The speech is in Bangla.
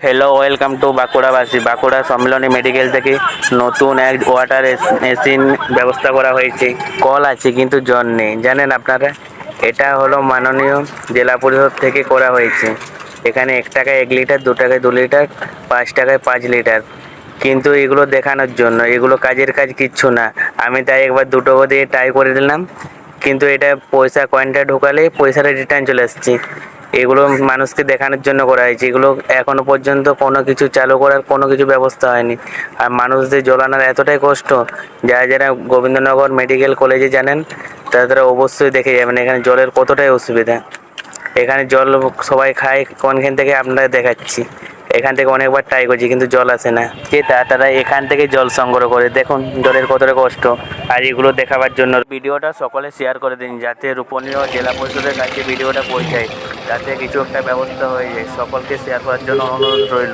হ্যালো, ওয়েলকাম টু বাঁকুড়াবাসী। বাঁকুড়া সম্মিলনী মেডিকেল থেকে নতুন এক ওয়াটার মেশিন ব্যবস্থা করা হয়েছে। কল আছে কিন্তু জল নেই, জানেন আপনারা? এটা হলো মাননীয় জেলা পরিষদ থেকে করা হয়েছে। এখানে 1 টাকায় 1 লিটার, 2 টাকায় 2 লিটার, 5 টাকায় 5 লিটার। কিন্তু এগুলো দেখানোর জন্য, এগুলো কাজের কাজ কিচ্ছু না। আমি তাই একবার 2 টাকা দিয়ে ট্রাই করে দিলাম, কিন্তু এটা পয়সা কয়েনটা ঢোকালে পয়সাটা রিটার্ন চলে আসছে। এগুলো মানুষকে দেখানোর জন্য করা হয়েছে। এগুলো এখনো পর্যন্ত কোনো কিছু চালু করার কোনো কিছু ব্যবস্থা হয়নি। আর মানুষদের জল আনার এতটাই কষ্ট, যারা যারা গোবিন্দনগর মেডিকেল কলেজে জানেন তারা অবশ্যই দেখে যাবেন এখানে জলের কতটাই অসুবিধা। এখানে জল সবাই খায় কোনখান থেকে আপনারা দেখাচ্ছি। এখান থেকে অনেকবার ট্রাই করছি কিন্তু জল আসে না। তারা এখান থেকে জল সংগ্রহ করে, দেখুন জলের কতটা কষ্ট। আর এগুলো দেখাবার জন্য ভিডিওটা সকলে শেয়ার করে দিন, যাতে রূপনীয় জেলা পরিষদের কাছে ভিডিওটা পৌঁছায়, যাতে কিছু একটা ব্যবস্থা হয়ে যায়। সকলকে শেয়ার করার জন্য অনুরোধ রইল।